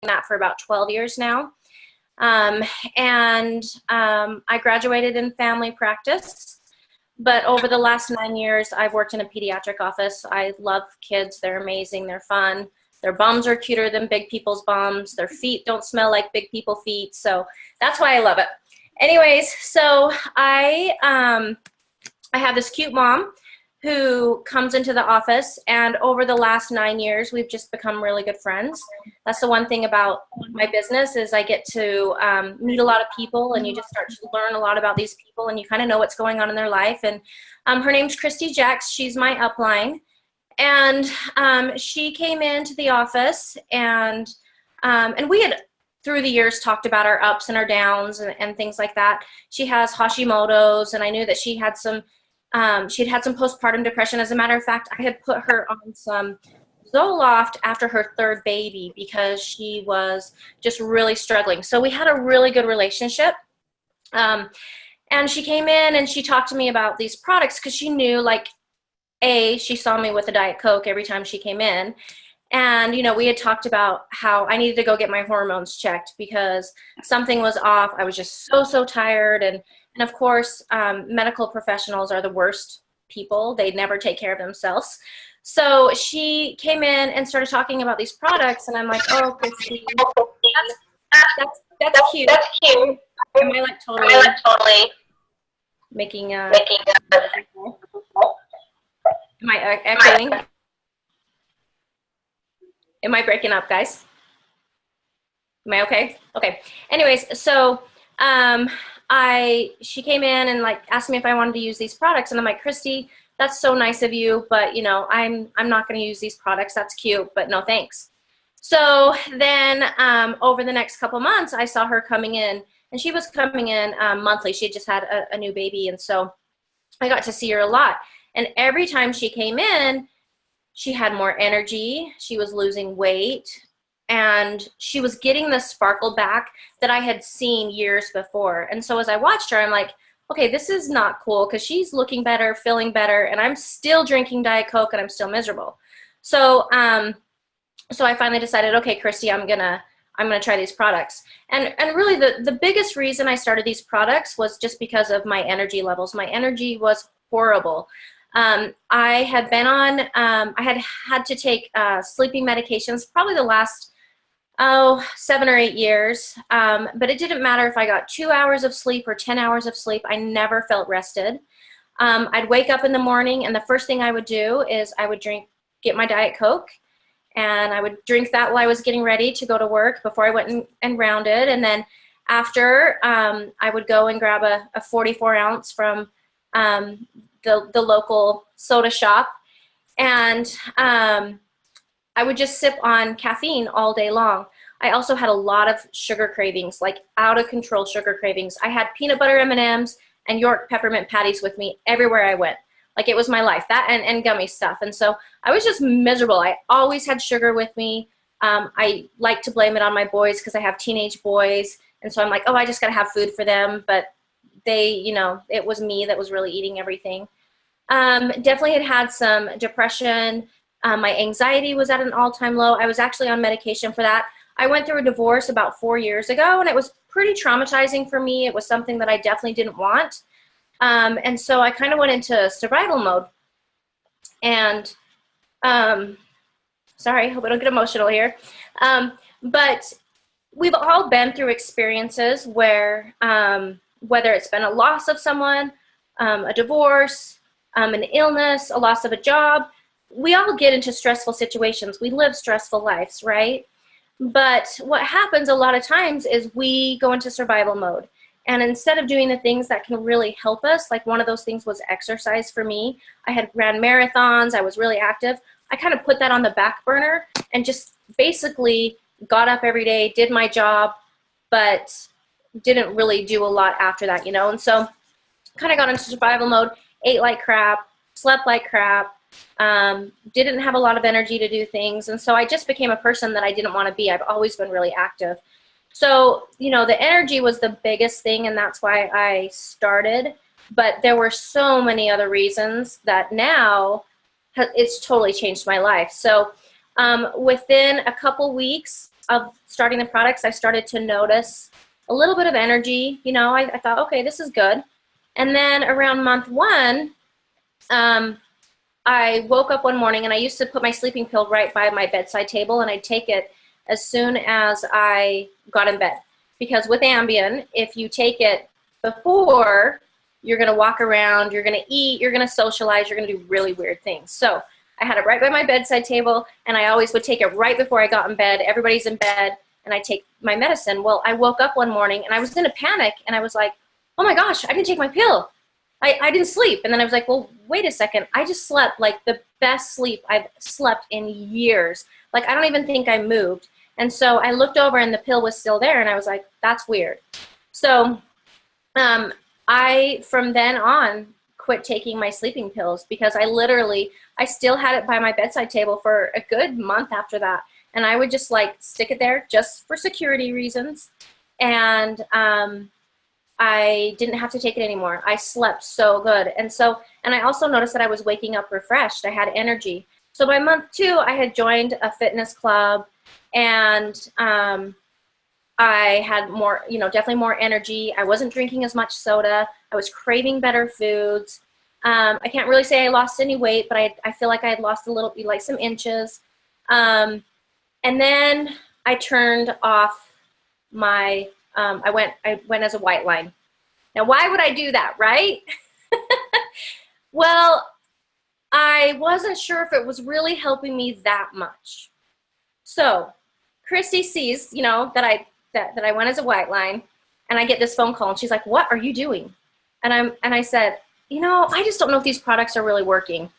that for about 12 years now. I graduated in family practice, but over the last 9 years, I've worked in a pediatric office. I love kids. They're amazing. They're fun. Their bums are cuter than big people's bums. Their feet don't smell like big people feet. So that's why I love it. Anyways, so I have this cute mom who comes into the office, and over the last 9 years, we've just become really good friends. That's the one thing about my business is I get to meet a lot of people, and you just start to learn a lot about these people, and you kind of know what's going on in their life. And her name's Christy Jacks. She's my upline. And she came into the office, and we had, through the years, talked about our ups and our downs and things like that. She has Hashimoto's, and I knew that she had some she'd had some postpartum depression. As a matter of fact, I had put her on some Zoloft after her third baby because she was just really struggling. So we had a really good relationship. And she came in and she talked to me about these products because she knew, like, she saw me with a Diet Coke every time she came in. And, you know, we had talked about how I needed to go get my hormones checked because something was off. I was just so tired. And of course, medical professionals are the worst people. They never take care of themselves. So she came in and started talking about these products, and I'm like, oh, Christy, that's cute. That's cute. Am I like totally making am I echoing? Am I breaking up, guys? Am I okay? Okay. Anyways, so she came in and like asked me if I wanted to use these products, and I'm like, Christy, that's so nice of you, but you know, I'm not going to use these products. That's cute, but no thanks. So then over the next couple months, I saw her coming in, and she was coming in monthly. She had just had a new baby, and so I got to see her a lot. And every time she came in, she had more energy. She was losing weight. And she was getting the sparkle back that I had seen years before. And so as I watched her, I'm like, okay, this is not cool because she's looking better, feeling better, and I'm still drinking Diet Coke and I'm still miserable. So so I finally decided, okay, Christy, I'm gonna try these products. And really the biggest reason I started these products was just because of my energy levels. My energy was horrible. I had been on, I had to take sleeping medications probably the last 7 or 8 years, but it didn't matter if I got 2 hours of sleep or 10 hours of sleep. I never felt rested. I'd wake up in the morning, and the first thing I would do is I would get my Diet Coke, and I would drink that while I was getting ready to go to work before I went and rounded. And then after, I would go and grab a 44 ounce from the local soda shop, and I would just sip on caffeine all day long. I also had a lot of sugar cravings, like out of control sugar cravings. I had peanut butter M&Ms and York peppermint patties with me everywhere I went. Like it was my life, that and gummy stuff. And so I was just miserable. I always had sugar with me. I like to blame it on my boys because I have teenage boys. And so I'm like, oh, I just got to have food for them. But they, you know, it was me that was really eating everything. Definitely had some depression. My anxiety was at an all-time low. I was actually on medication for that. I went through a divorce about 4 years ago, and it was pretty traumatizing for me. It was something that I definitely didn't want. And so I kind of went into survival mode. And, sorry, hope I don't get emotional here. But we've all been through experiences where, whether it's been a loss of someone, a divorce, an illness, a loss of a job, we all get into stressful situations. We live stressful lives, right? But what happens a lot of times is we go into survival mode. And instead of doing the things that can really help us, like one of those things was exercise for me. I had ran marathons. I was really active. I kind of put that on the back burner and just basically got up every day, did my job, but didn't really do a lot after that, you know? And so kind of got into survival mode, ate like crap, slept like crap, didn't have a lot of energy to do things. And so I just became a person that I didn't want to be. I've always been really active. So, you know, the energy was the biggest thing, and that's why I started. But there were so many other reasons that now it's totally changed my life. So within a couple weeks, of starting the products, I started to notice a little bit of energy. You know, I thought, okay, this is good. And then around month 1, I woke up one morning, and I used to put my sleeping pill right by my bedside table, and I'd take it as soon as I got in bed. Because with Ambien, if you take it before, you're going to walk around, you're going to eat, you're going to socialize, you're going to do really weird things. So I had it right by my bedside table, and I always would take it right before I got in bed. Everybody's in bed, and I take my medicine. Well, I woke up one morning, and I was in a panic, and I was like, oh my gosh, I didn't take my pill. I didn't sleep. And then I was like, well, wait a second. I just slept like the best sleep I've slept in years. Like, I don't even think I moved. And so I looked over, and the pill was still there, and I was like, that's weird. So I, from then on, quit taking my sleeping pills, because I still had it by my bedside table for a good month after that. And I would just like stick it there just for security reasons. And I didn't have to take it anymore. I slept so good. And I also noticed that I was waking up refreshed. I had energy. So by month 2, I had joined a fitness club, and I had more, definitely more energy. I wasn't drinking as much soda. I was craving better foods. I can't really say I lost any weight, but I feel like I had lost a little, like some inches. And then I turned off my, I went as a white line. Now, why would I do that, right? Well, I wasn't sure if it was really helping me that much. So Christy sees, that I went as a white line, and I get this phone call, and she's like, what are you doing? And I said, I just don't know if these products are really working.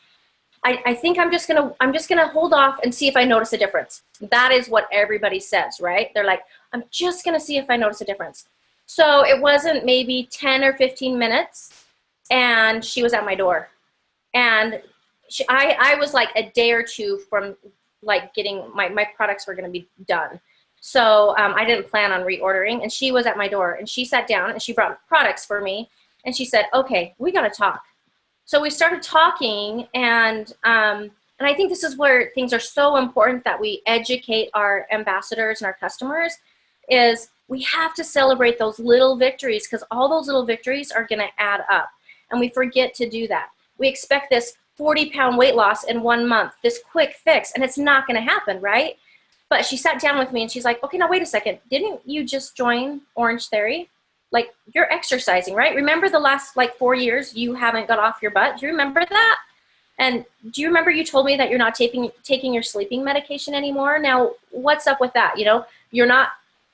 I think I'm just gonna hold off and see if I notice a difference. That is what everybody says, right? They're like, I'm just gonna see if I notice a difference. So it wasn't maybe 10 or 15 minutes, and she was at my door. And I was like a day or two from like getting my products were gonna be done. So I didn't plan on reordering, and she was at my door, and she sat down, and she brought products for me, and she said, okay, we gotta talk. So we started talking, and I think this is where things are so important, that we educate our ambassadors and our customers, is we have to celebrate those little victories, because all those little victories are gonna add up, and we forget to do that. We expect this 40-pound weight loss in 1 month, this quick fix, and it's not gonna happen, right? But she sat down with me, and she's like, okay, now wait a second. Didn't you just join Orange Theory? Like, you're exercising, right? Remember the last, 4 years you haven't got off your butt? Do you remember that? And do you remember you told me that you're not taking your sleeping medication anymore? Now, what's up with that? You're not,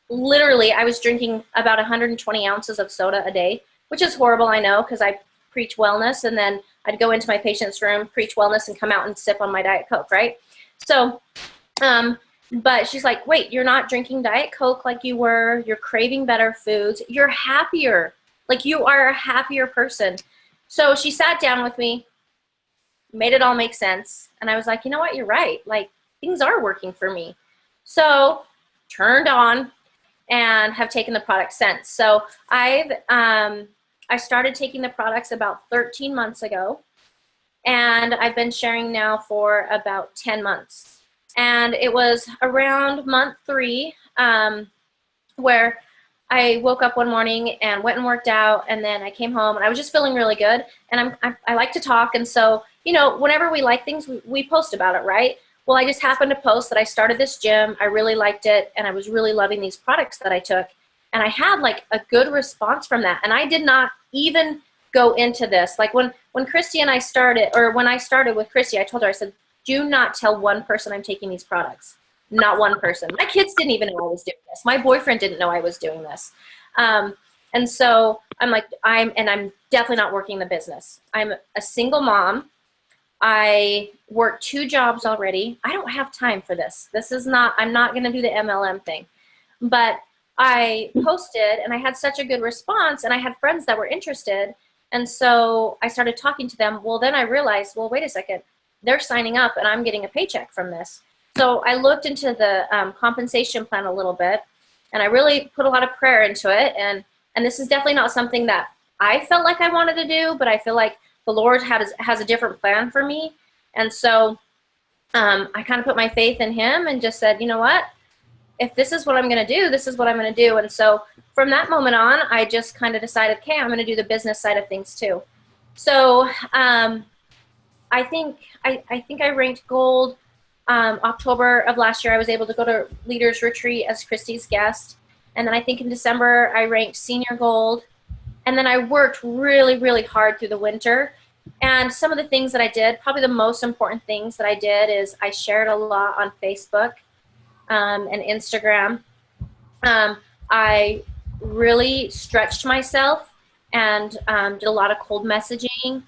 literally, I was drinking about 120 ounces of soda a day, which is horrible, I know, because I preach wellness, and then I'd go into my patient's room, preach wellness, and come out and sip on my Diet Coke, right? So, but she's like, wait, you're not drinking Diet Coke like you were. You're craving better foods. You're happier. Like, you are a happier person. So she sat down with me, made it all make sense. And I was like, you know what? You're right. Like, things are working for me. So turned on and have taken the product since. So I started taking the products about 13 months ago. And I've been sharing now for about 10 months. And it was around month 3 where I woke up one morning and went and worked out, and then I came home, and I was just feeling really good. And I like to talk, and so, whenever we like things, we post about it, right? Well, I just happened to post that I started this gym. I really liked it, and I was really loving these products that I took. And I had like a good response from that. And I did not even go into this. Like when Christy and I started, or when I started with Christy, I told her, I said, do not tell one person I'm taking these products. Not one person. My kids didn't even know I was doing this. My boyfriend didn't know I was doing this. And so I'm like, I'm definitely not working the business. I'm a single mom. I work 2 jobs already. I don't have time for this. I'm not going to do the MLM thing. But I posted, and I had such a good response, and I had friends that were interested. And so I started talking to them. Well, then I realized, well, wait a second. They're signing up, and I'm getting a paycheck from this. So I looked into the compensation plan a little bit, and I really put a lot of prayer into it. And this is definitely not something that I felt like I wanted to do, but I feel like the Lord has a different plan for me. And so I kind of put my faith in Him and just said, you know what? if this is what I'm going to do, this is what I'm going to do. And so from that moment on, I just kind of decided, okay, I'm going to do the business side of things too. So I think I ranked gold. October of last year, I was able to go to Leaders Retreat as Christy's guest. And then I think in December, I ranked senior gold. And then I worked really, really hard through the winter. And some of the things that I did, probably the most important things that I did is I shared a lot on Facebook and Instagram. I really stretched myself and did a lot of cold messaging.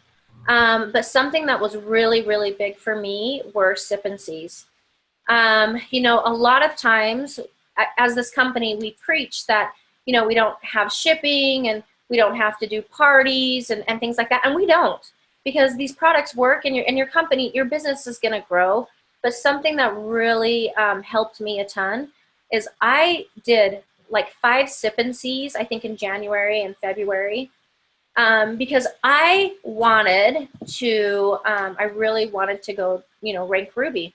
But something that was really, really big for me were sip and sees. You know, a lot of times as this company, we preach that, you know, we don't have shipping and we don't have to do parties and things like that. And we don't, because these products work and your company, your business is going to grow. But something that really helped me a ton is I did like 5 sip and sees, I think in January and February, because I wanted to, I really wanted to go, you know, rank Ruby.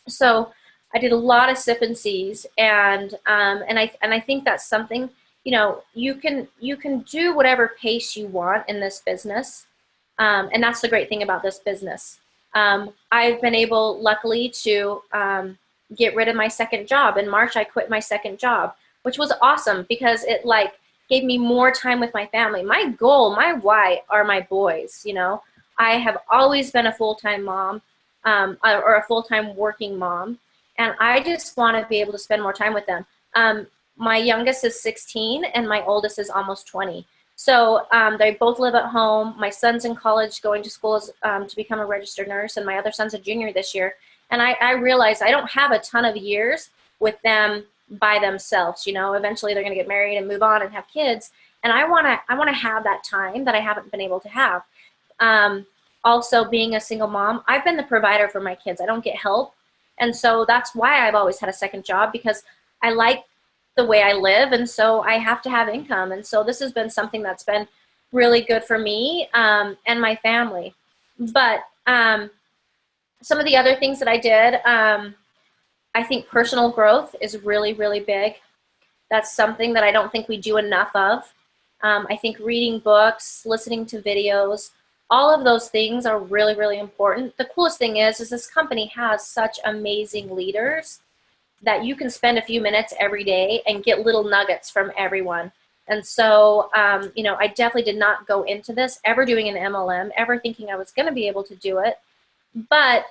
So I did a lot of sip and sees, and I think that's something, you know, you can do whatever pace you want in this business, and that's the great thing about this business. I've been able, luckily, to get rid of my second job. In March, I quit my second job, which was awesome because it like gave me more time with my family. My goal, my why are my boys. You know, I have always been a full-time mom, or a full-time working mom, and I just want to be able to spend more time with them. My youngest is 16 and my oldest is almost 20. So they both live at home. My son's in college going to school to become a registered nurse, and my other son's a junior this year. And I realized I don't have a ton of years with them by themselves. You know, eventually they're going to get married and move on and have kids. And I want to have that time that I haven't been able to have. Also, being a single mom, I've been the provider for my kids. I don't get help. And so that's why I've always had a second job, because I like the way I live, and so I have to have income. And so this has been something that's been really good for me and my family. But some of the other things that I did, I think personal growth is really, really big. That's something that I don't think we do enough of. I think reading books, listening to videos, all of those things are really, really important. The coolest thing is this company has such amazing leaders that you can spend a few minutes every day and get little nuggets from everyone. And so, you know, I definitely did not go into this ever doing an MLM, ever thinking I was going to be able to do it. But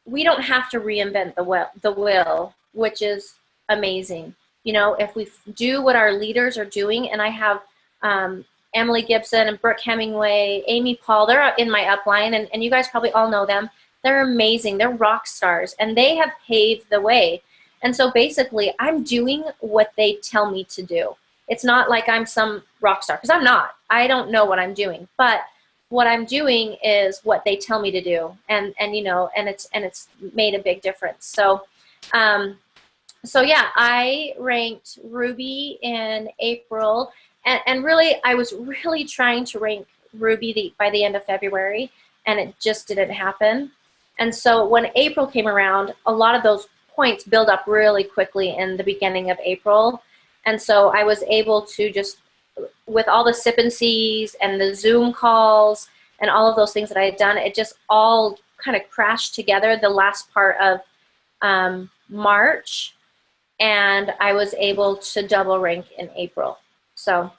we don't have to reinvent the wheel, which is amazing. You know, if we do what our leaders are doing, and I have Emily Gibson and Brooke Hemingway, Amy Paul, they're in my upline, and you guys probably all know them. They're amazing. They're rock stars, and they have paved the way. And so basically, I'm doing what they tell me to do. It's not like I'm some rock star, because I'm not. I don't know what I'm doing, but what I'm doing is what they tell me to do, and you know, and it's made a big difference. So, so yeah, I ranked Ruby in April, and really, I was really trying to rank Ruby by the end of February, and it just didn't happen. And so when April came around, a lot of those points build up really quickly in the beginning of April. And so I was able to just, with all the sip and sees and the Zoom calls and all of those things that I had done, it just all kind of crashed together the last part of March, and I was able to double rank in April. So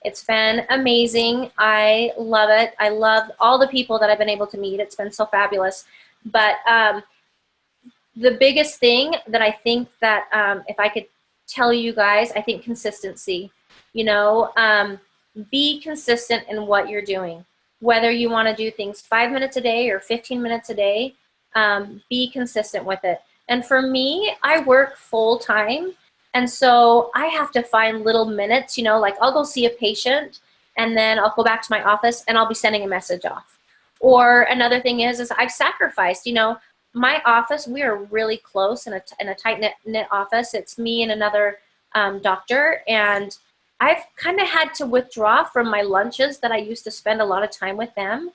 it's been amazing. I love it. I love all the people that I've been able to meet. It's been so fabulous. But the biggest thing that I think that if I could tell you guys, I think consistency. You know, be consistent in what you're doing. Whether you want to do things 5 minutes a day or 15 minutes a day, be consistent with it. And for me, I work full time, and so I have to find little minutes, you know, like I'll go see a patient, and then I'll go back to my office, and I'll be sending a message off. Or another thing is I've sacrificed, you know, my office, we are really close in a tight-knit office. It's me and another doctor, and I've kind of had to withdraw from my lunches that I used to spend a lot of time with them,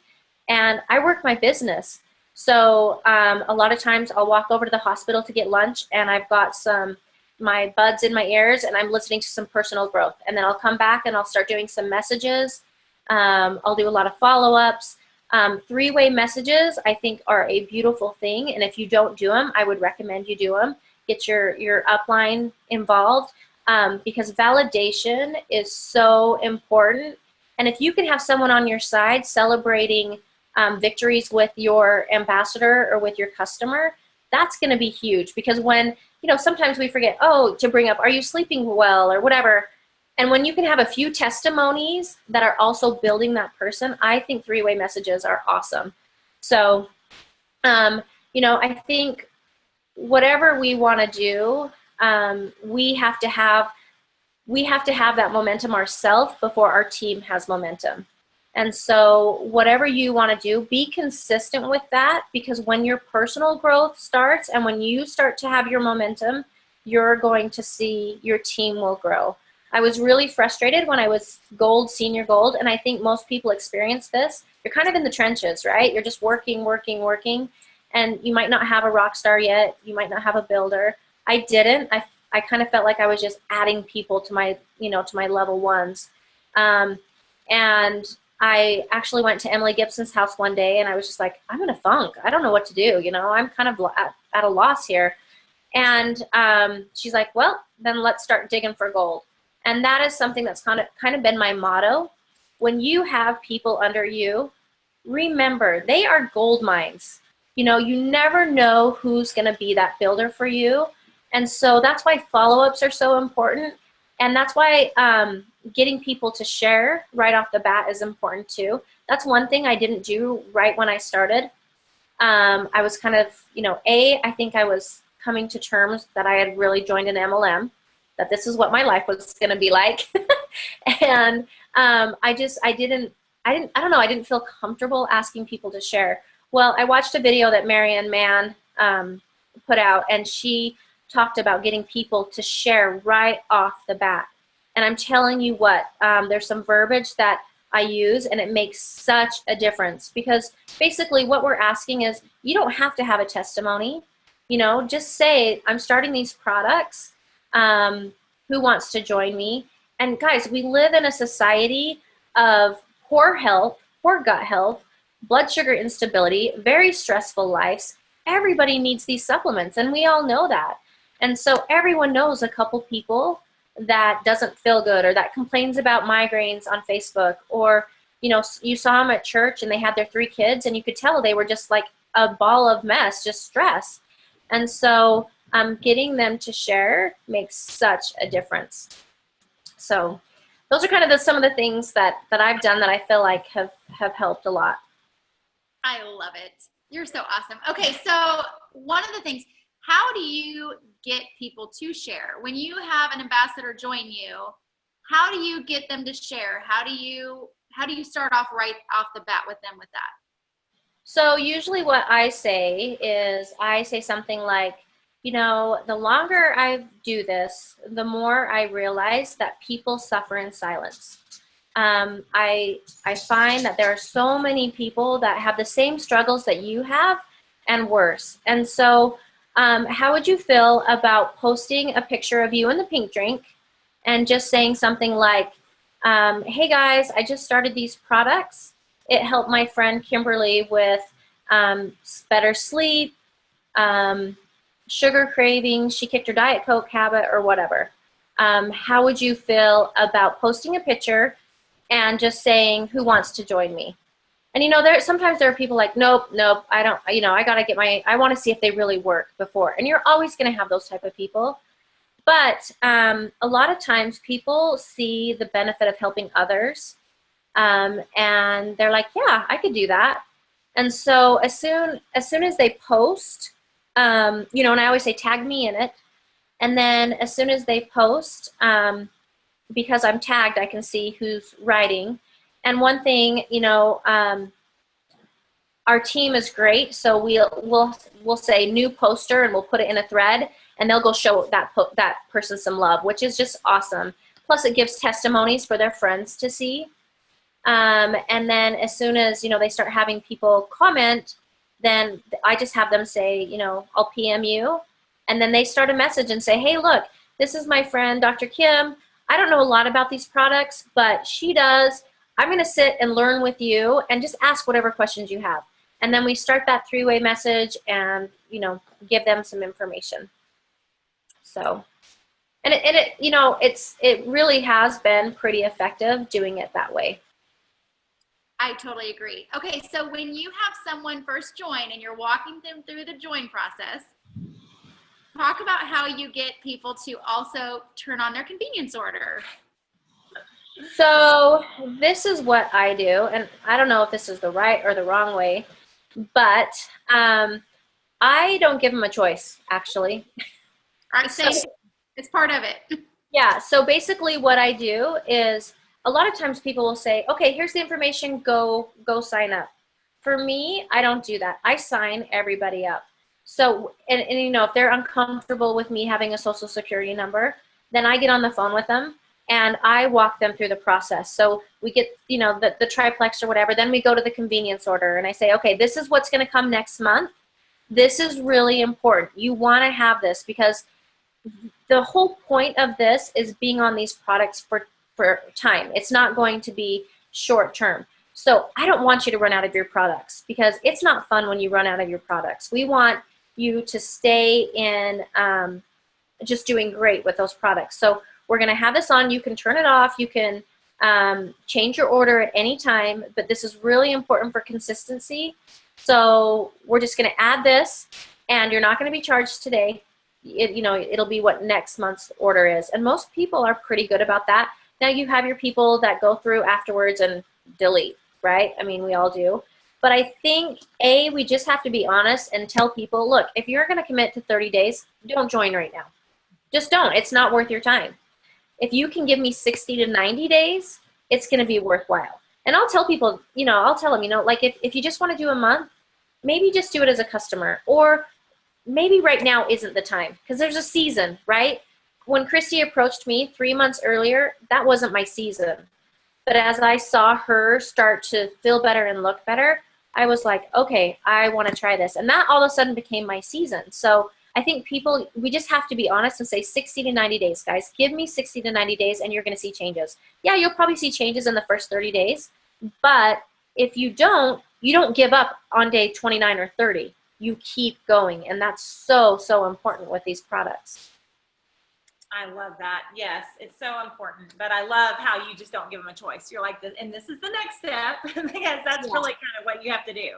and I work my business. So a lot of times I'll walk over to the hospital to get lunch, and I've got some my buds in my ears and I'm listening to some personal growth. And then I'll come back and I'll start doing some messages. I'll do a lot of follow-ups. Three-way messages, I think, are a beautiful thing. And if you don't do them, I would recommend you do them. Get your upline involved, because validation is so important. And if you can have someone on your side celebrating victories with your ambassador or with your customer, that's going to be huge. Because when, sometimes we forget, to bring up, are you sleeping well or whatever. And when you can have a few testimonies that are also building that person, I think three-way messages are awesome. So, I think whatever we want to do, we have to have that momentum ourselves before our team has momentum. And so whatever you want to do, be consistent with that, because when your personal growth starts and when you start to have your momentum, you're going to see your team will grow. I was really frustrated when I was gold, senior gold, and I think most people experience this. You're kind of in the trenches, right? You're just working, and you might not have a rock star yet. You might not have a builder. I didn't. I kind of felt like I was just adding people to my, to my level ones. And I actually went to Emily Gibson's house one day, and I was just like, I'm in a funk. I don't know what to do. I'm kind of at a loss here. And she's like, well, then let's start digging for gold. And that is something that's kind of been my motto. When you have people under you, remember, they are gold mines. You never know who's going to be that builder for you. And so that's why follow-ups are so important. And that's why getting people to share right off the bat is important too. That's one thing I didn't do right when I started. I was kind of, I think I was coming to terms that I had really joined an MLM, that this is what my life was going to be like. And I didn't feel comfortable asking people to share. Well, I watched a video that Marianne Mann put out, and she talked about getting people to share right off the bat. And I'm telling you what, there's some verbiage that I use, and it makes such a difference, because basically what we're asking is, you don't have to have a testimony. Just say, I'm starting these products. Who wants to join me? And guys, we live in a society of poor health, poor gut health, blood sugar instability, very stressful lives. Everybody needs these supplements, and we all know that. And so everyone knows a couple people that doesn't feel good, or that complains about migraines on Facebook, or you saw them at church and they had their 3 kids, and you could tell they were just like a ball of mess, just stress. And so getting them to share makes such a difference. So those are kind of some of the things that I've done that I feel like have helped a lot. I love it. You're so awesome. Okay, so one of the things, how do you get people to share? When you have an ambassador join you, how do you get them to share? How do you start off right off the bat with them with that? So usually what I say is, I say something like, the longer I do this, the more I realize that people suffer in silence. I find that there are so many people that have the same struggles that you have and worse. And so how would you feel about posting a picture of you in the pink drink and just saying something like, hey guys, I just started these products. It helped my friend Kimberly with better sleep, sugar cravings, she kicked her Diet Coke habit, or whatever. How would you feel about posting a picture and just saying, who wants to join me? And sometimes there are people like, nope, I don't, I want to see if they really work before. And you're always going to have those type of people. But a lot of times people see the benefit of helping others, and they're like, yeah, I could do that. And so as soon as they post, and I always say, tag me in it. And then as soon as they post, because I'm tagged, I can see who's writing. And one thing, our team is great. So we'll say new poster, and we'll put it in a thread, and they'll go show that person some love, which is just awesome. Plus it gives testimonies for their friends to see. And then as soon as, they start having people comment, then I just have them say, I'll PM you. And then they start a message and say, hey, look, this is my friend, Dr. Kim. I don't know a lot about these products, but she does. I'm going to sit and learn with you and just ask whatever questions you have. And then we start that three-way message and, you know, give them some information. So, and it you know, it really has been pretty effective doing it that way. I totally agree. Okay, so when you have someone first join and you're walking them through the join process, talk about how you get people to also turn on their convenience order. So this is what I do, and I don't know if this is the right or the wrong way, but I don't give them a choice, actually. All right, so it's part of it. Yeah, so basically what I do is a lot of times people will say, okay, here's the information, go sign up. For me, I don't do that. I sign everybody up. So, and you know, if they're uncomfortable with me having a social security number, then I get on the phone with them and I walk them through the process. So we get, you know, the triplex or whatever, then we go to the convenience order and I say, okay, this is what's gonna come next month. This is really important. You wanna have this because the whole point of this is being on these products for time. It's not going to be short term. So I don't want you to run out of your products because it's not fun when you run out of your products. We want you to stay in just doing great with those products. So we're going to have this on. You can turn it off. You can change your order at any time, but this is really important for consistency. So we're just going to add this, and you're not going to be charged today. You know, it'll be what next month's order is. And most people are pretty good about that. Now you have your people that go through afterwards and delete, right? I mean, we all do. But I think, we just have to be honest and tell people, look, if you're going to commit to 30 days, don't join right now. Just don't. It's not worth your time. If you can give me 60 to 90 days, it's going to be worthwhile. And I'll tell people, you know, I'll tell them, you know, like if you just want to do a month, maybe just do it as a customer, or maybe right now isn't the time because there's a season, right? When Christy approached me 3 months earlier, that wasn't my season. But as I saw her start to feel better and look better, I was like, okay, I want to try this. And that all of a sudden became my season. So I think people, we just have to be honest and say 60 to 90 days, guys. Give me 60 to 90 days and you're going to see changes. Yeah, you'll probably see changes in the first 30 days. But if you don't give up on day 29 or 30. You keep going. And that's so, so important with these products. I love that. Yes, it's so important. But I love how you just don't give them a choice. You're like, and this is the next step, because that's really kind of what you have to do.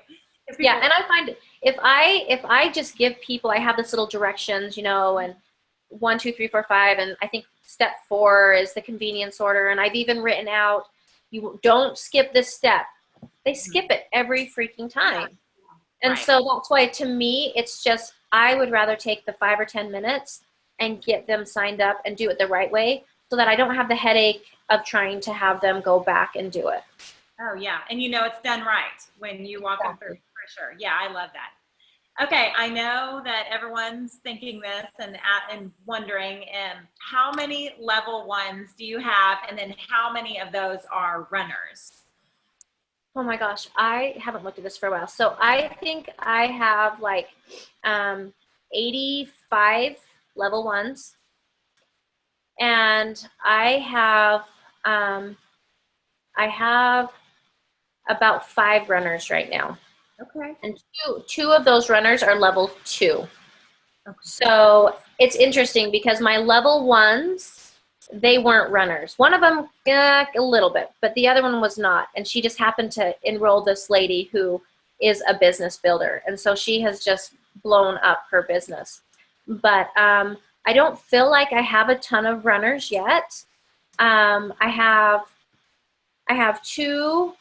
Yeah, and I find if I just give people, I have this little directions, you know, and 1, 2, 3, 4, 5, and I think step 4 is the convenience order, and I've even written out, you don't skip this step. They skip it every freaking time. And so that's why, to me, it's just, I would rather take the 5 or 10 minutes and get them signed up and do it the right way so that I don't have the headache of trying to have them go back and do it. Oh, yeah. And you know it's done right when you walk them through, for sure. Yeah, I love that. Okay, I know that everyone's thinking this and wondering, how many level 1s do you have, and then how many of those are runners? Oh my gosh, I haven't looked at this for a while. So I think I have like 85 level 1s, and I have about 5 runners right now. Okay. And two of those runners are level 2. Okay. So it's interesting because my level 1s, they weren't runners. One of them, a little bit, but the other one was not. And she just happened to enroll this lady who is a business builder. And so she has just blown up her business. But I don't feel like I have a ton of runners yet. I have 2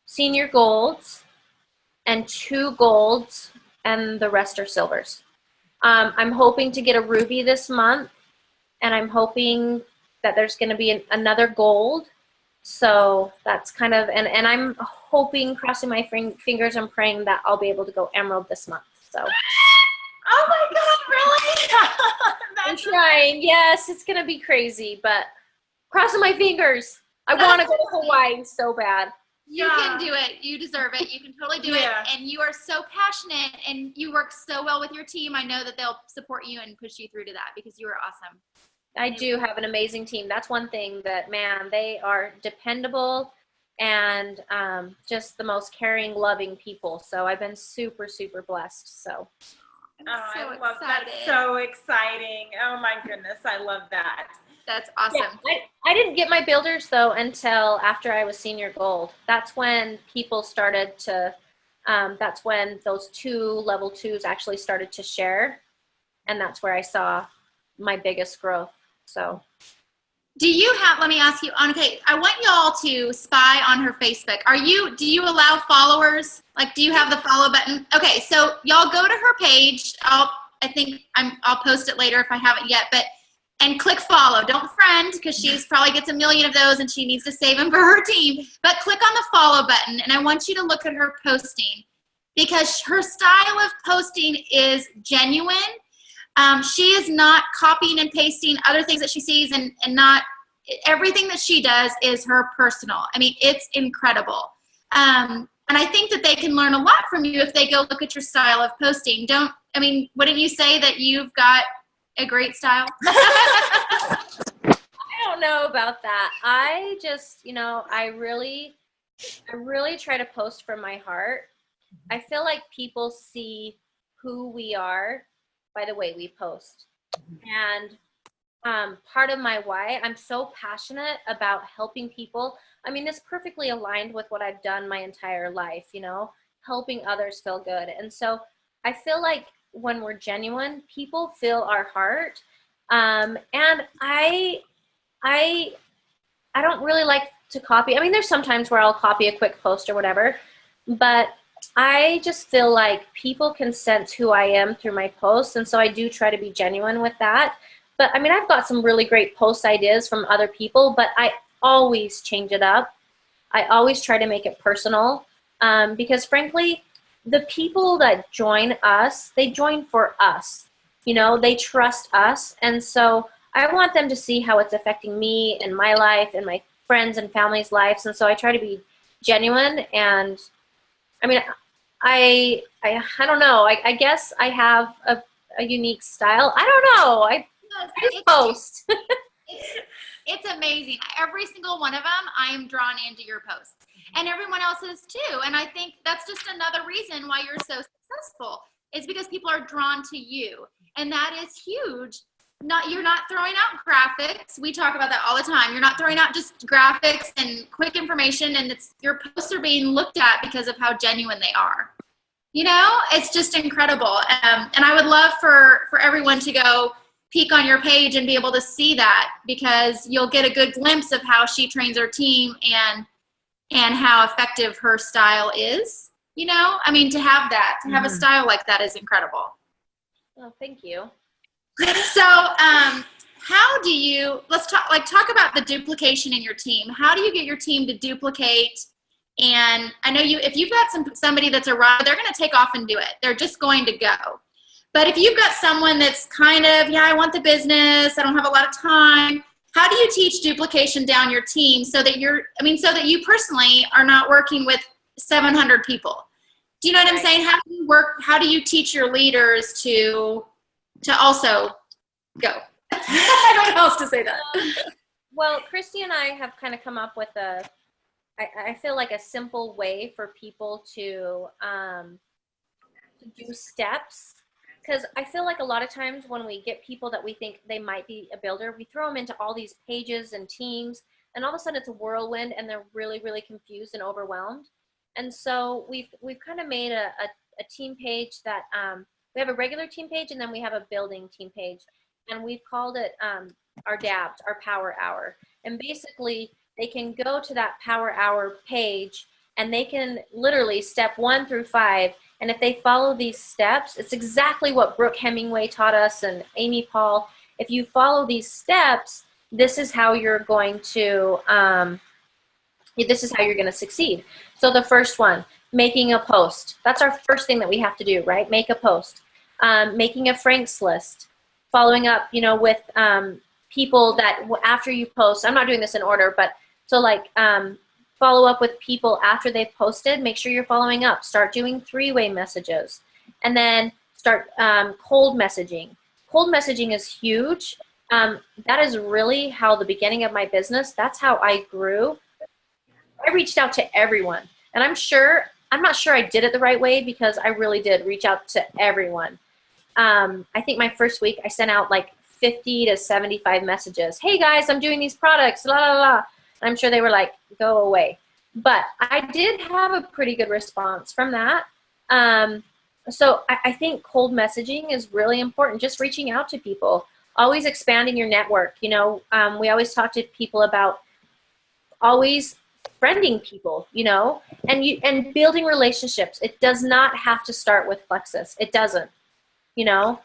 senior golds and 2 golds, and the rest are silvers. I'm hoping to get a ruby this month. And I'm hoping that there's going to be another gold. So that's kind of, and I'm hoping, crossing my fingers and praying that I'll be able to go emerald this month. So. Oh my God, really? I'm trying. Yes, it's going to be crazy, but crossing my fingers. I want to go to Hawaii so bad. You can do it. You deserve it. You can totally do it. And you are so passionate and you work so well with your team. I know that they'll support you and push you through to that because you are awesome. I do have an amazing team. That's one thing that, man, they are dependable and just the most caring, loving people. So I've been super, super blessed. So. I love that. So exciting. Oh my goodness. I love that. That's awesome. Yeah, I didn't get my builders though until after I was senior gold. That's when people started to, that's when those 2 level 2s actually started to share. And that's where I saw my biggest growth. So. Do you have, let me ask you, okay, I want y'all to spy on her Facebook. Do you allow followers? Like, do you have the follow button? Okay, so y'all go to her page. I'll post it later if I haven't yet, and click follow. Don't friend, because she's probably gets a million of those and she needs to save them for her team. But click on the follow button, and I want you to look at her posting because her style of posting is genuine. She is not copying and pasting other things that she sees and not everything that she does is her personal. I mean, it's incredible. And I think that they can learn a lot from you if they go look at your style of posting. Wouldn't you say that you've got a great style? I don't know about that. I just, I really try to post from my heart. I feel like people see who we are by the way we post. And part of my why, I'm so passionate about helping people. I mean, it's perfectly aligned with what I've done my entire life, helping others feel good. And so I feel like when we're genuine, people feel our heart. And I don't really like to copy. I mean, there's sometimes where I'll copy a quick post or whatever, but I just feel like people can sense who I am through my posts. And so I do try to be genuine with that. But I mean, I've got some really great post ideas from other people, but I always change it up. I always try to make it personal because frankly, the people that join us, they join for us. They trust us. And so I want them to see how it's affecting me and my life and my friends and family's lives. And so I try to be genuine. And I mean, I don't know. I guess I have a unique style. I don't know. I just post. It's amazing. Every single one of them, I am drawn into your posts. And everyone else is too. And I think that's just another reason why you're so successful. It's because people are drawn to you. And that is huge. You're not throwing out graphics. We talk about that all the time. You're not throwing out just graphics and quick information, and your posts are being looked at because of how genuine they are. It's just incredible. And I would love for everyone to go peek on your page and be able to see that, because you'll get a good glimpse of how she trains her team and how effective her style is. I mean, to have a style like that is incredible. Well, thank you. So, how do you, let's talk about the duplication in your team. How do you get your team to duplicate? And I know if you've got somebody that's a runner, they're going to take off and do it. They're just going to go. But if you've got someone that's kind of, I want the business, I don't have a lot of time. How do you teach duplication down your team so that so that you personally are not working with 700 people? Do you know what I'm saying? How do you teach your leaders to also go? I don't know how else to say that. Well, Christy and I have kind of come up with I feel like a simple way for people to do steps. Because I feel like a lot of times when we get people that we think they might be a builder, we throw them into all these pages and teams, and all of a sudden it's a whirlwind and they're really, really confused and overwhelmed. And so we've kind of made a team page that we have a regular team page, and then we have a building team page, and we've called it our DABs, our Power Hour. And basically they can go to that Power Hour page and they can literally step 1 through 5. And if they follow these steps, it's exactly what Brooke Hemingway taught us and Amy Paul. If you follow these steps, this is how you're going to succeed. So the first one, making a post. That's our first thing that we have to do, right? Make a post. Making a Frank's list. Following up, with people that after you post, I'm not doing this in order, but so like follow up with people after they've posted, make sure you're following up. Start doing 3-way messages. And then start cold messaging. Cold messaging is huge. That is really how the beginning of my business, that's how I grew. I reached out to everyone. And I'm not sure I did it the right way, because I really did reach out to everyone. I think my first week I sent out like 50 to 75 messages. Hey guys, I'm doing these products, la la la. I'm sure they were like, go away. But I did have a pretty good response from that. So I think cold messaging is really important, just reaching out to people, always expanding your network. You know, we always talk to people about always friending people, you know, and building relationships. It does not have to start with Plexus. It doesn't, you know.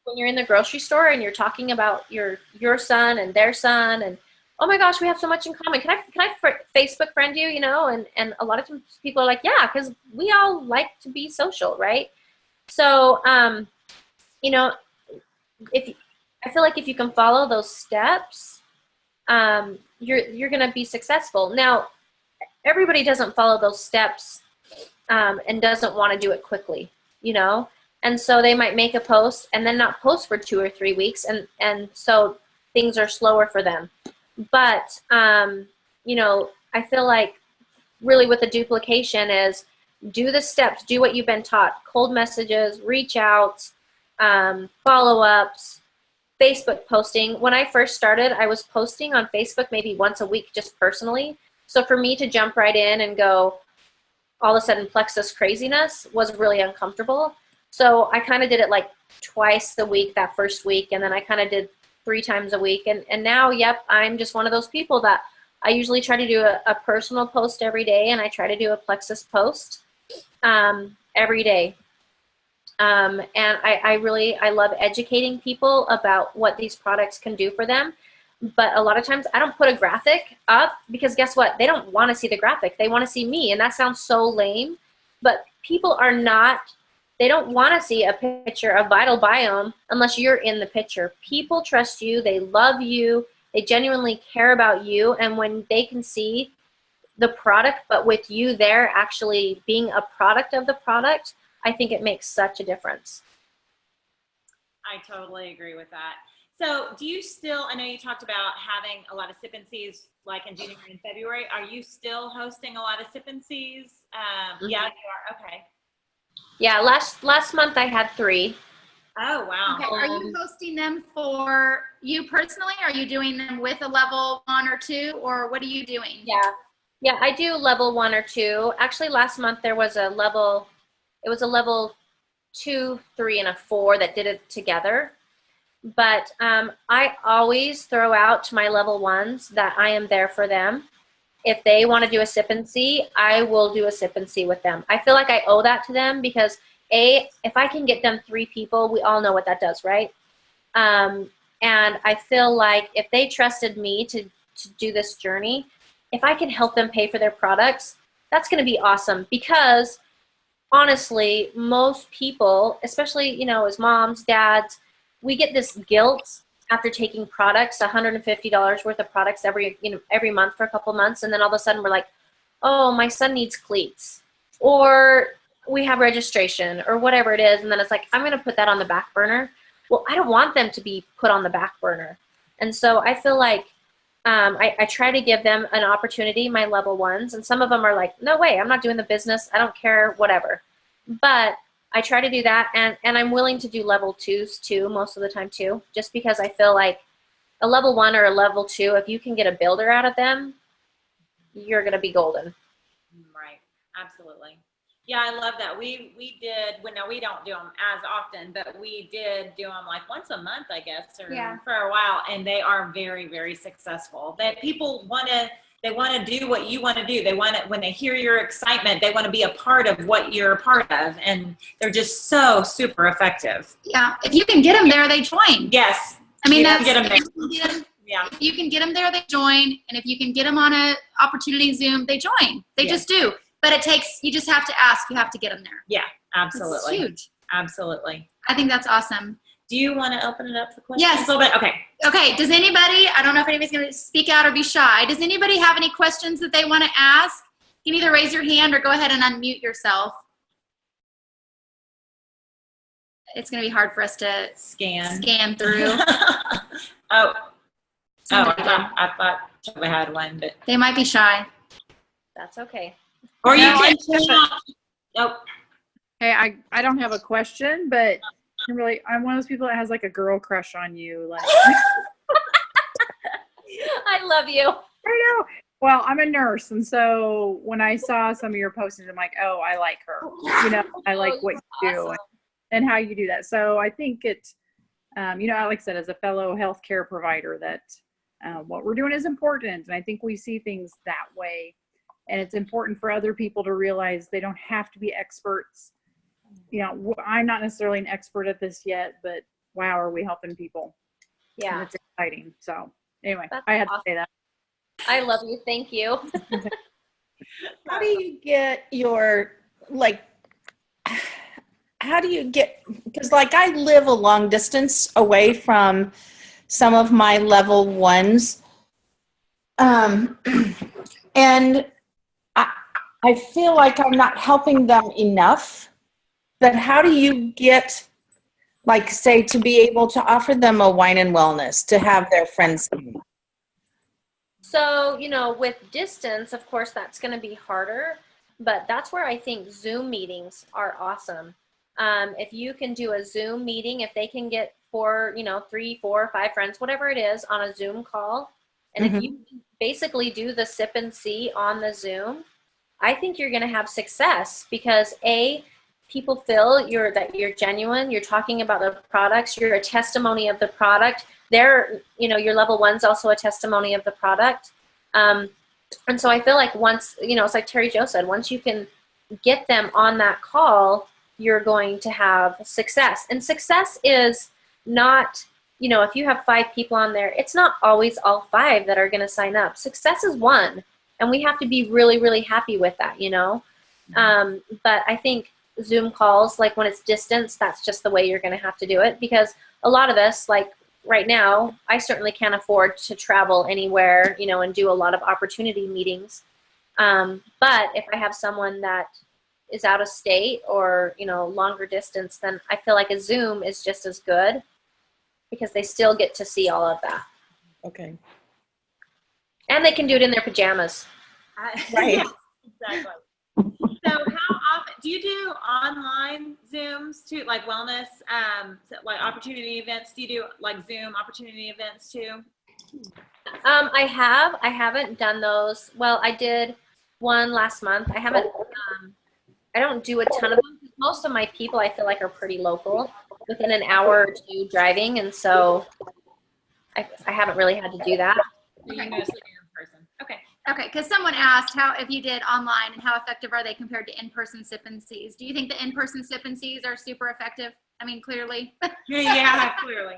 When you're in the grocery store and you're talking about your son and their son, and oh my gosh, we have so much in common. Can I Facebook friend you? You know, and a lot of times people are like, yeah, because we all like to be social, right? So, you know, I feel like if you can follow those steps, you're gonna be successful. Now, everybody doesn't follow those steps and doesn't want to do it quickly, you know. And so they might make a post and then not post for 2 or 3 weeks, and so things are slower for them. But, you know, I feel like really with the duplication is do the steps, do what you've been taught, cold messages, reach out, follow-ups, Facebook posting. When I first started, I was posting on Facebook maybe once a week just personally. So for me to jump right in and go all of a sudden Plexus craziness was really uncomfortable. So I kind of did it like twice a week that first week, and then I kind of did 3 times a week. And now, yep, I'm just one of those people that I usually try to do a personal post every day, and I try to do a Plexus post every day. And I love educating people about what these products can do for them. But a lot of times I don't put a graphic up, because guess what? They don't want to see the graphic. They want to see me. And that sounds so lame, but people are not, they don't want to see a picture of Vital Biome unless you're in the picture. People trust you. They love you. They genuinely care about you. And when they can see the product, but with you there actually being a product of the product, I think it makes such a difference. I totally agree with that. So do you still, I know you talked about having a lot of sip and sees like in January and February. Are you still hosting a lot of sip and sees? Yeah, you are. Okay. Yeah, last month I had 3. Oh, wow. Okay. Are you hosting them for you personally? Are you doing them with a level 1 or 2, or what are you doing? Yeah, I do level 1 or 2. Actually, last month there was a level 2, 3, and a 4 that did it together. But I always throw out to my level 1s that I am there for them. If they want to do a sip and see, I will do a sip and see with them. I feel like I owe that to them, because if I can get them 3 people, we all know what that does, right? And I feel like if they trusted me to do this journey, if I can help them pay for their products, that's going to be awesome. Because honestly, most people, especially, you know, as moms, dads, we get this guilt after taking products, $150 worth of products every month for a couple months, and then all of a sudden we're like, oh, my son needs cleats, or we have registration, or whatever it is, and then it's like, I'm going to put that on the back burner. Well, I don't want them to be put on the back burner. And so I feel like I try to give them an opportunity, my level 1s, and some of them are like, no way, I'm not doing the business, I don't care, whatever. But I try to do that, and I'm willing to do level 2s too, most of the time too, just because I feel like a level 1 or a level 2, if you can get a builder out of them, you're going to be golden. Right. Absolutely. Yeah, I love that. We did, well, no, we don't do them as often, but we did do them like once a month, I guess, or for a while, and they are very, very successful. That people they want to do what you want to do. They want to, when they hear your excitement, they want to be a part of what you're a part of, and they're just so super effective. Yeah, if you can get them there, they join. Yes. I mean, that's, get them there. Yeah. If you can get them there, they join, and if you can get them on a opportunity Zoom, they join. They just do. But it takes, you just have to ask, you have to get them there. Yeah, absolutely. It's huge. Absolutely. I think that's awesome. Do you want to open it up for questions? Yes. A little bit? Okay. Okay, does anybody, I don't know if anybody's going to speak out or be shy. Does anybody have any questions that they want to ask? You can either raise your hand or go ahead and unmute yourself. It's going to be hard for us to scan through. I Somebody did. thought we had one, but. They might be shy. That's okay. Or you No, can. Oh, Hey, I don't have a question, but Kimberly, I'm one of those people that has like a girl crush on you. Like, I love you. I know. Well, I'm a nurse, and so when I saw some of your postings, I'm like, oh, I like her. You know, I like what you do and how you do that. So I think it, you know, like I said, as a fellow healthcare provider, that what we're doing is important, and I think we see things that way. And it's important for other people to realize they don't have to be experts. You know, I'm not necessarily an expert at this yet, but wow, are we helping people? Yeah. And it's exciting. So anyway, That's I had awesome. to say that. I love you. Thank you. How do you get your, like, how do you get, because like I live a long distance away from some of my level ones. And I feel like I'm not helping them enough. But how do you get, like, say, to be able to offer them a wine and wellness, to have their friends? So, you know, with distance, of course, that's going to be harder, but that's where I think Zoom meetings are awesome. If you can do a Zoom meeting, if they can get 3, 4, 5 friends, whatever it is, on a Zoom call, and if you basically do the sip and see on the Zoom, I think you're going to have success because people feel that you're genuine. You're talking about the products. You're a testimony of the product. Your level one's also a testimony of the product. And so I feel like once, it's like Terry Jo said, once you can get them on that call, you're going to have success. And success is not, if you have 5 people on there, it's not always all 5 that are going to sign up. Success is 1. And we have to be really, really happy with that, But I think Zoom calls, like when it's distance, that's just the way you're going to have to do it because a lot of us, like right now, I certainly can't afford to travel anywhere, and do a lot of opportunity meetings. But if I have someone that is out of state or, longer distance, then I feel like a Zoom is just as good because they still get to see all of that. Okay. And they can do it in their pajamas. Right. Yeah, exactly. So how often do you do online Zooms too, like wellness, like opportunity events? Do you do like Zoom opportunity events too? I haven't done those. Well, I did one last month. I don't do a ton of them. Most of my people I feel like are pretty local, within an hour or 2 driving, and so I haven't really had to do that. So you mostly do in person. Okay. Okay, because someone asked if you did online and how effective are they compared to in-person sip and sees. Do you think the in-person sip and sees are super effective? I mean, clearly. Yeah, clearly.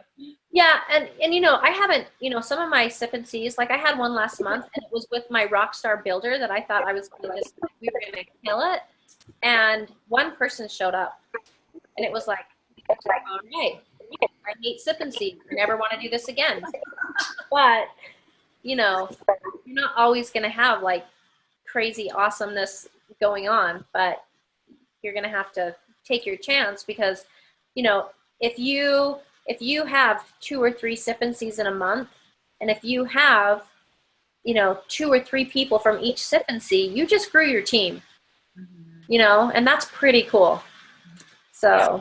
Yeah, and I haven't, some of my sip and sees, like I had one last month, and it was with my Rockstar Builder that I thought we were gonna kill it, and one person showed up, and it was like, all right, I hate sip and sees. I never want to do this again. But you're not always going to have like crazy awesomeness going on, but you're going to have to take your chance because, if you have 2 or 3 sip and sees in a month, and if you have, 2 or 3 people from each sip and see, you just grew your team, and that's pretty cool. So.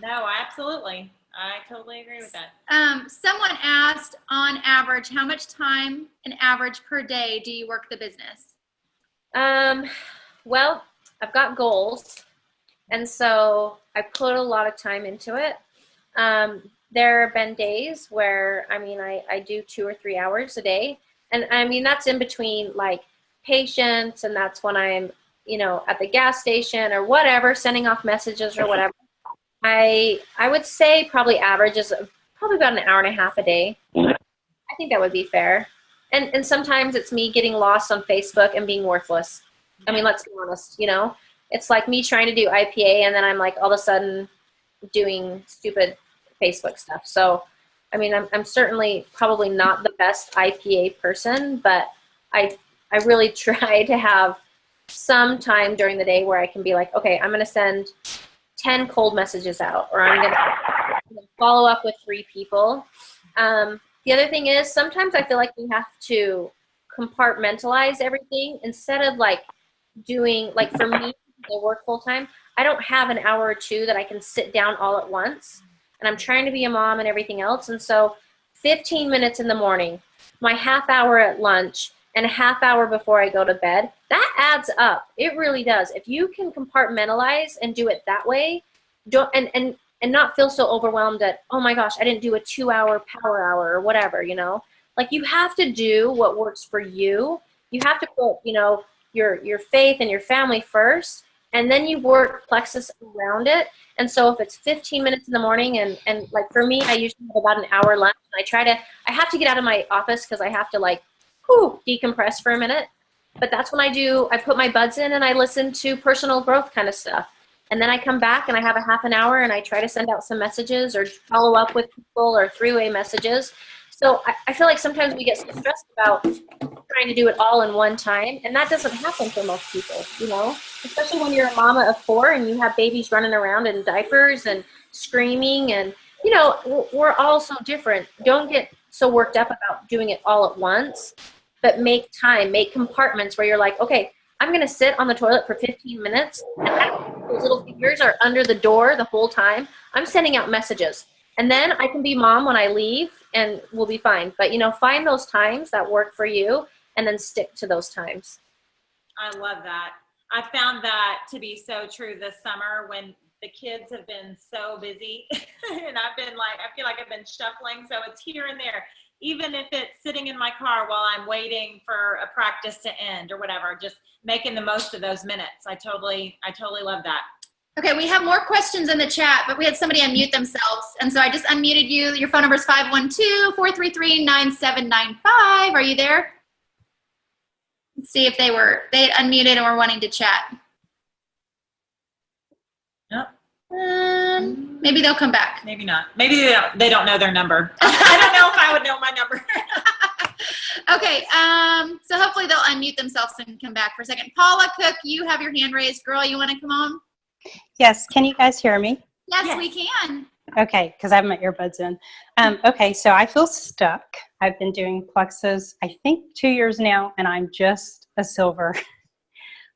No, absolutely. I totally agree with that. Someone asked, on average, how much time, an average per day, do you work the business? Well, I've got goals, and so I put a lot of time into it. There have been days where, I do 2 or 3 hours a day, and that's in between like patients, and that's when I'm, at the gas station or whatever, sending off messages or whatever. I would say probably average is probably about an hour and a half a day. I think that would be fair. And sometimes it's me getting lost on Facebook and being worthless. Let's be honest, It's like me trying to do IPA and then I'm like all of a sudden doing stupid Facebook stuff. So, I mean, I'm certainly probably not the best IPA person, but I really try to have some time during the day where I can be like, okay, I'm going to send 10 cold messages out, or I'm going to follow up with 3 people. The other thing is sometimes I feel like we have to compartmentalize everything instead of like doing, like for me, I work full time. I don't have an hour or 2 that I can sit down all at once. And I'm trying to be a mom and everything else. And so 15 minutes in the morning, my half hour at lunch, and a half hour before I go to bed, that adds up. It really does. If you can compartmentalize and do it that way, and not feel so overwhelmed that, oh my gosh, I didn't do a 2-hour power hour or whatever, you know? Like you have to do what works for you. You have to put, you know, your faith and your family first, and then you work plexus around it. And so if it's 15 minutes in the morning, and like for me, I usually have about an hour lunch, and I have to get out of my office because I have to like, decompress for a minute. But that's when I put my buds in and I listen to personal growth kind of stuff. And then I come back and I have a half an hour and I try to send out some messages or follow up with people or 3-way messages. So I feel like sometimes we get so stressed about trying to do it all in one time, and that doesn't happen for most people, you know, especially when you're a mama of 4 and you have babies running around in diapers and screaming, and, you know, we're all so different. Don't get so worked up about doing it all at once, but make time, make compartments where you're like, okay, I'm going to sit on the toilet for 15 minutes, and those little fingers are under the door the whole time. I'm sending out messages. And then I can be mom when I leave, and we'll be fine. But, you know, find those times that work for you and then stick to those times. I love that. I found that to be so true this summer when the kids have been so busy and I feel like I've been shuffling. So it's here and there, even if it's sitting in my car while I'm waiting for a practice to end or whatever, just making the most of those minutes. I totally love that. Okay, we have more questions in the chat, but we had somebody unmute themselves. And so I just unmuted you. Your phone number is 512-433-9795. Are you there? Let's see if they had unmuted and were wanting to chat. Nope. Maybe they'll come back. Maybe not. Maybe they don't know their number. I don't know if I would know my number. Okay, so hopefully they'll unmute themselves and come back for a second. Paula Cook, you have your hand raised. Girl, you want to come on? Yes, can you guys hear me? Yes, we can. Okay, because I have my earbuds in. Okay, so I feel stuck. I've been doing plexus, I think 2 years now, and I'm just a silver.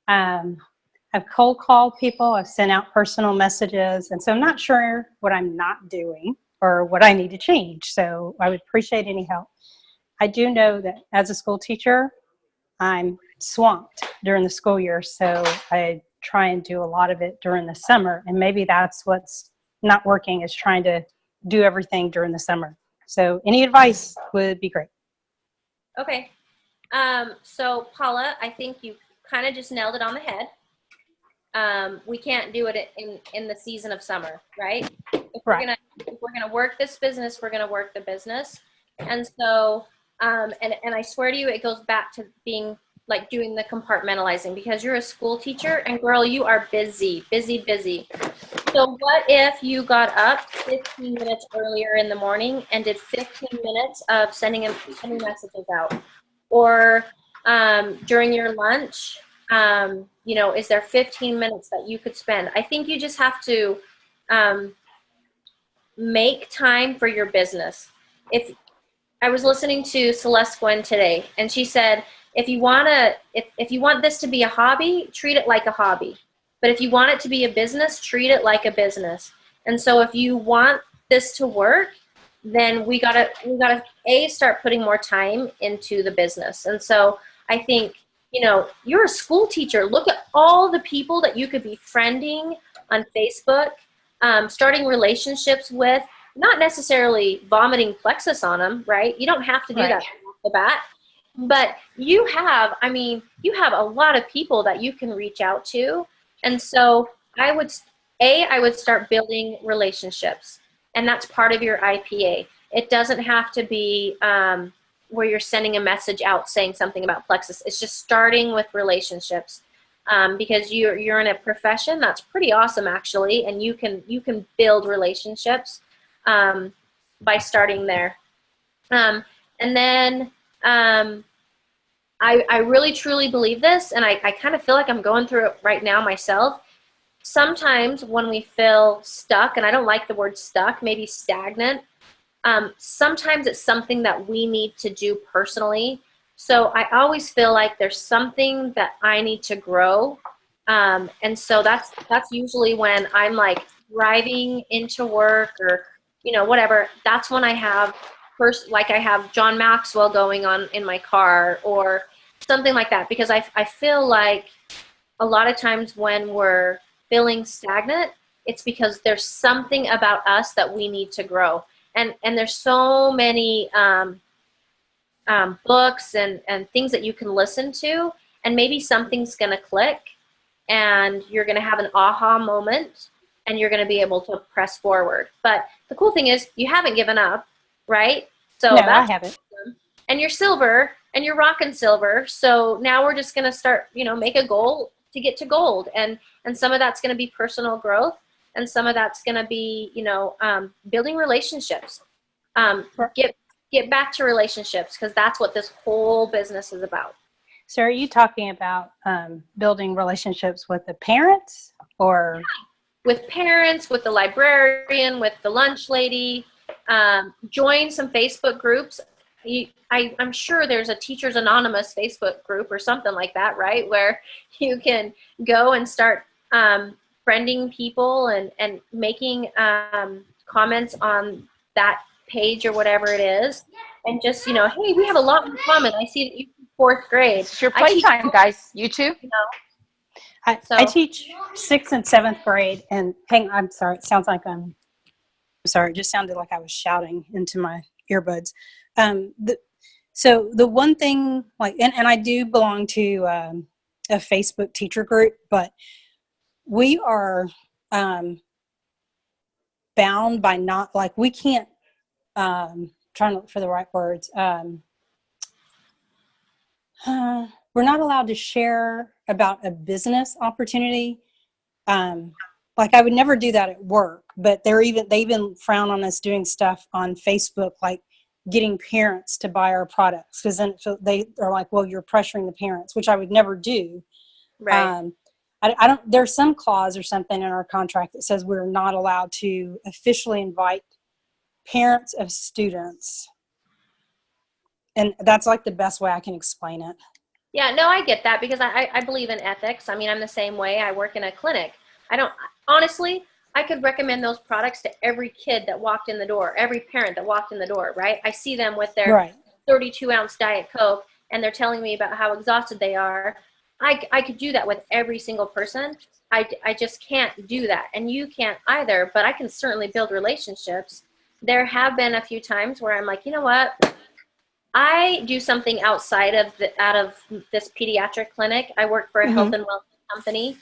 I've cold called people, I've sent out personal messages, and so I'm not sure what I'm not doing or what I need to change. So I would appreciate any help. I do know that as a school teacher, I'm swamped during the school year, so I try and do a lot of it during the summer, and maybe that's what's not working, is trying to do everything during the summer. So any advice would be great. Okay. So Paula, I think you kind of just nailed it on the head. We can't do it in the season of summer, right? If we're gonna work this business, we're gonna work the business. And so, and I swear to you, it goes back to being like doing the compartmentalizing, because you're a school teacher and girl, you are busy. So what if you got up 15 minutes earlier in the morning and did 15 minutes of sending messages out? Or during your lunch, you know, is there 15 minutes that you could spend? I think you just have to make time for your business. If I was listening to Celeste Gwen today, and she said, if you want this to be a hobby, treat it like a hobby. But if you want it to be a business, treat it like a business. And so if you want this to work, then we gotta start putting more time into the business. And so I think, you know, you're a school teacher. Look at all the people that you could be friending on Facebook, starting relationships with, not necessarily vomiting plexus on them, right? You don't have to do that off the bat. But you have a lot of people that you can reach out to. And so I would start building relationships. And that's part of your IPA. It doesn't have to be where you're sending a message out saying something about plexus. It's just starting with relationships. Because you're in a profession that's pretty awesome, actually, and you can build relationships. by starting there. And then I really truly believe this, and I kind of feel like I'm going through it right now myself. Sometimes when we feel stuck, and I don't like the word stuck, maybe stagnant, sometimes it's something that we need to do personally. So I always feel like there's something that I need to grow. And so that's usually when I'm like driving into work or, whatever. That's when I have like I have John Maxwell going on in my car or something like that, because I feel like a lot of times when we're feeling stagnant, it's because there's something about us that we need to grow. And there's so many books and things that you can listen to, and maybe something's going to click and you're going to have an aha moment and you're going to be able to press forward. But the cool thing is you haven't given up, right? So No, I haven't. Awesome. And you're silver and you're rocking silver. So now we're just going to start, make a goal to get to gold. And some of that's going to be personal growth. And some of that's going to be, building relationships. Get back to relationships, because that's what this whole business is about. So are you talking about building relationships with the parents or? With parents, with the librarian, with the lunch lady, join some Facebook groups. I'm sure there's a Teachers Anonymous Facebook group or something like that, right? Where you can go and start friending people and making comments on that page or whatever it is. And just, hey, we have a lot in common. I see that you fourth grade. It's your playtime, guys. You too. I teach 6th and 7th grade, and I'm sorry, it sounds like I'm sorry, it just sounded like I was shouting into my earbuds. So the one thing, and I do belong to a Facebook teacher group, but we are bound by not, we can't, trying to look for the right words, we're not allowed to share about a business opportunity. I would never do that at work, but they even frown on us doing stuff on Facebook, like getting parents to buy our products, because then they are like, well, you're pressuring the parents, which I would never do. Right. I don't, there's some clause or something in our contract that says we're not allowed to officially invite parents of students. And that's like the best way I can explain it. Yeah, no, I get that, because I believe in ethics. I mean, I'm the same way. I work in a clinic. Honestly, I could recommend those products to every kid that walked in the door, every parent that walked in the door, right? I see them with their 32-ounce Diet Coke, and they're telling me about how exhausted they are. I could do that with every single person. I just can't do that, and you can't either, but I can certainly build relationships. There have been a few times where I'm like, you know what? I do something outside of this pediatric clinic. I work for a health and wellness company,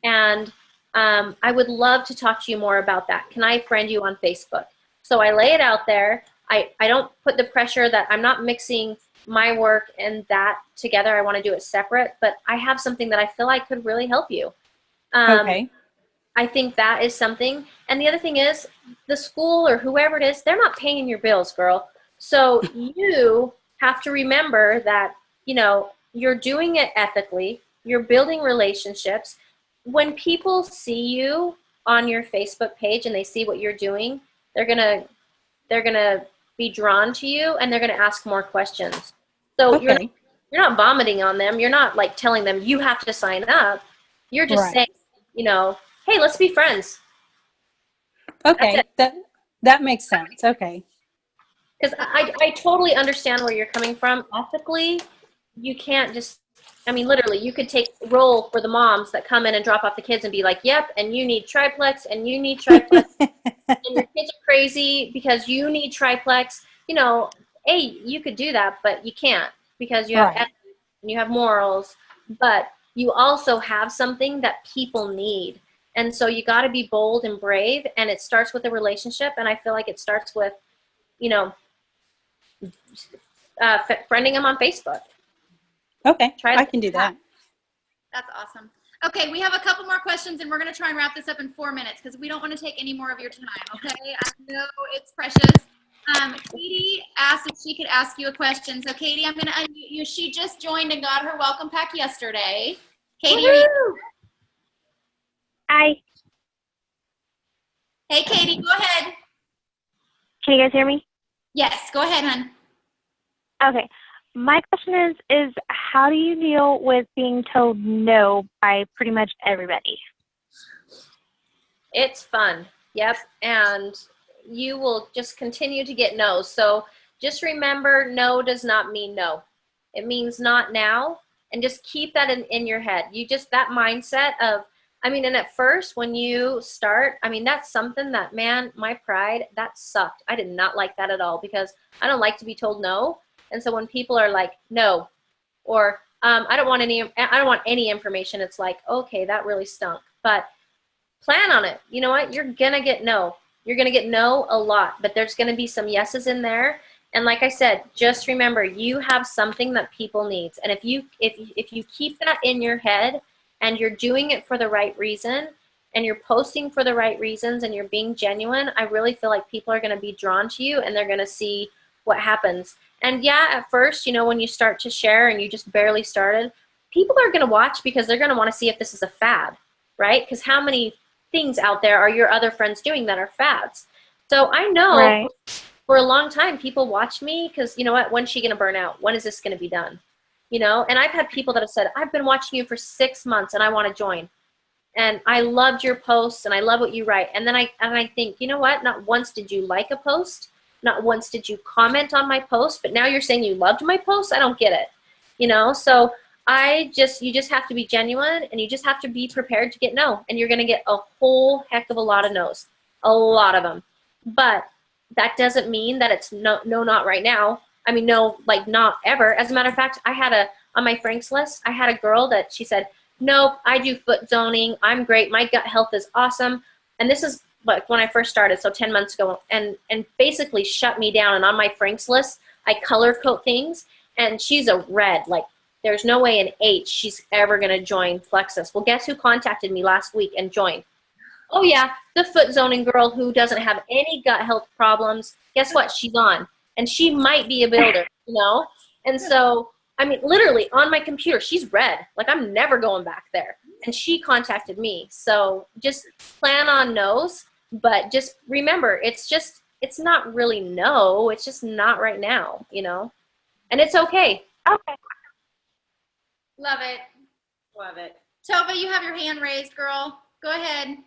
and I would love to talk to you more about that. Can I friend you on Facebook? So I lay it out there. I don't put the pressure that I'm not mixing my work and that together. I want to do it separate, but I have something that I feel like could really help you. Okay. I think that is something. And the other thing is, the school or whoever it is, they're not paying your bills, girl. So you have to remember that, you're doing it ethically. You're building relationships. When people see you on your Facebook page and they see what you're doing, they're gonna be drawn to you, and they're gonna ask more questions. So you're not vomiting on them. You're not like telling them you have to sign up. You're just saying, hey, let's be friends. Okay, that makes sense. Okay. Because I totally understand where you're coming from. Ethically, you can't just, literally, you could take role for the moms that come in and drop off the kids and be like, yep, and you need triplex, and you need triplex, and your kids are crazy because you need triplex. You could do that, but you can't, because you have ethics and you have morals, but you also have something that people need. And so you got to be bold and brave, and it starts with a relationship, and I feel like it starts with, friending them on Facebook. Okay, I can do that. That's awesome. Okay, we have a couple more questions, and we're going to try and wrap this up in 4 minutes because we don't want to take any more of your time, okay? I know it's precious. Katie asked if she could ask you a question. So, Katie, I'm going to unmute you. She just joined and got her welcome pack yesterday. Katie, are you? Hi. Hey, Katie, go ahead. Can you guys hear me? Yes, go ahead, hon. Okay. My question is how do you deal with being told no by pretty much everybody? It's fun. Yep. And you will just continue to get no's. So just remember, no does not mean no. It means not now. And just keep that in your head. You just, that mindset of, and at first when you start, that's something that, man, my pride, that sucked. I did not like that at all because I don't like to be told no. And so when people are like, no, or I don't want any information, it's like, okay, that really stunk. But plan on it. You know what? You're going to get no. You're going to get no a lot, but there's going to be some yeses in there. And like I said, just remember, you have something that people need. And if you keep that in your head and you're doing it for the right reason and you're posting for the right reasons and you're being genuine, I really feel like people are going to be drawn to you and they're going to see what happens. And yeah, at first, when you start to share and you just barely started, people are going to watch because they're going to want to see if this is a fad, right? Because how many things out there are your other friends doing that are fads? So I know Right. for a long time, people watch me because, you know what, when's she going to burn out? When is this going to be done? And I've had people that have said, I've been watching you for 6 months and I want to join. And I loved your posts and I love what you write. And then I think, you know what, not once did you like a post. Not once did you comment on my post, but now you're saying you loved my post? I don't get it. So you just have to be genuine and you just have to be prepared to get no. And you're going to get a whole heck of a lot of no's, a lot of them. But that doesn't mean that it's no, not right now. No, like not ever. As a matter of fact, on my Frank's list, I had a girl that she said, nope, I do foot zoning. I'm great. My gut health is awesome. And this is like when I first started, so 10 months ago, and basically shut me down. And on my Frank's list, I color code things, and she's a red. Like, there's no way in H she's ever going to join Plexus. Well, guess who contacted me last week and joined? Oh, yeah, the foot zoning girl who doesn't have any gut health problems. Guess what? She's on. And she might be a builder, And so, literally on my computer, she's red. Like, I'm never going back there. And she contacted me. So just plan on no's. But just remember, it's not really no. It's just not right now, And it's okay. Okay. Love it. Love it. Tova, you have your hand raised, girl. Go ahead.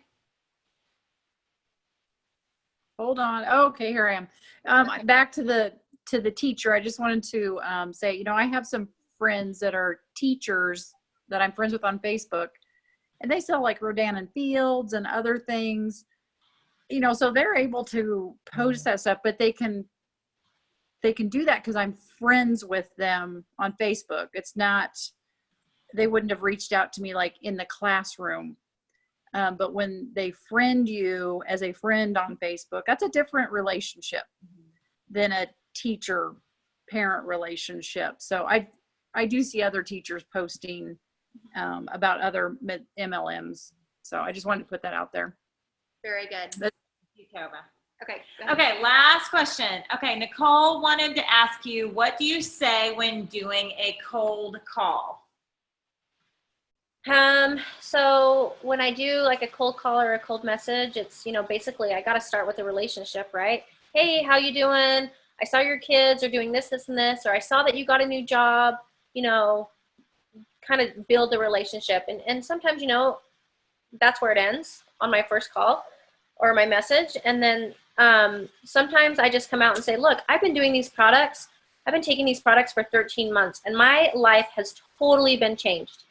Hold on. Okay, here I am. Back to the teacher. I just wanted to say, I have some friends that are teachers that I'm friends with on Facebook, and they sell like Rodan and Fields and other things. So they're able to post that stuff, but they can do that because I'm friends with them on Facebook. It's not, they wouldn't have reached out to me like in the classroom. But when they friend you as a friend on Facebook, that's a different relationship than a teacher-parent relationship. So I do see other teachers posting about other MLMs. So I just wanted to put that out there. Very good. Thank you, Tova. Okay. Okay, last question. Okay, Nicole wanted to ask you, what do you say when doing a cold call? So when I do like a cold call or a cold message, it's, basically I got to start with a relationship, right? Hey, how you doing? I saw your kids are doing this, this, and this, or I saw that you got a new job, kind of build the relationship. And sometimes, that's where it ends on my first call or my message. And then sometimes I just come out and say, look, I've been doing these products. I've been taking these products for 13 months and my life has totally been changed.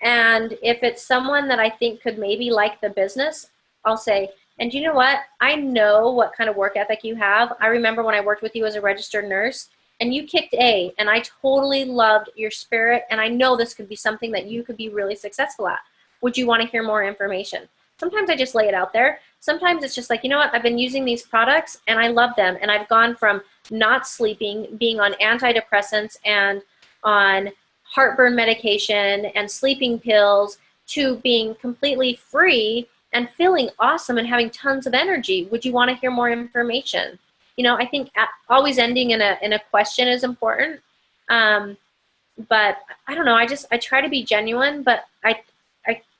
And if it's someone that I think could maybe like the business, I'll say, and you know what? I know what kind of work ethic you have. I remember when I worked with you as a registered nurse and you kicked A, and I totally loved your spirit. And I know this could be something that you could be really successful at. Would you want to hear more information? Sometimes I just lay it out there. Sometimes it's just like, you know what? I've been using these products and I love them. And I've gone from not sleeping, being on antidepressants and on heartburn medication and sleeping pills to being completely free and feeling awesome and having tons of energy. Would you want to hear more information? You know, I think always ending in a question is important. But I don't know, I try to be genuine, but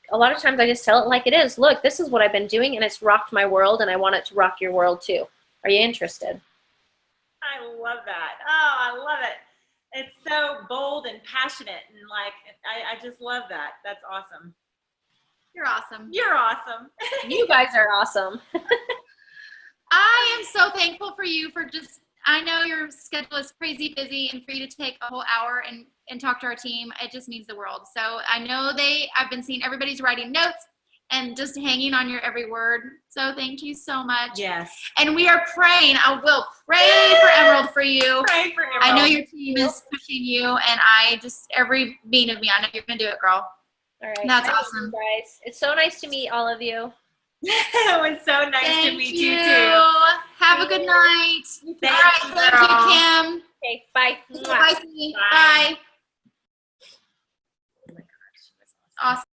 a lot of times I just tell it like it is. Look, this is what I've been doing and it's rocked my world and I want it to rock your world too. Are you interested? I love that. Oh, I love it. It's so bold and passionate, and like I just love that. That's awesome. You're awesome. You're awesome. You guys are awesome. I am so thankful for you for just, I know your schedule is crazy busy, and for you to take a whole hour and talk to our team, it just means the world. So I know I've been seeing everybody's writing notes and just hanging on your every word. So thank you so much. Yes. And we are praying. I will pray for Emerald for you. Pray for Emerald. I know your team is pushing you, and every beat of me, I know you're going to do it, girl. All right. That's I love awesome. you guys. It's so nice to meet all of you. It was so nice Thank to meet you. you too. Have a good night. Thank All right. you, Thank girl. you, Kim. Okay, bye. Bye, Steve. Bye. Bye. Awesome.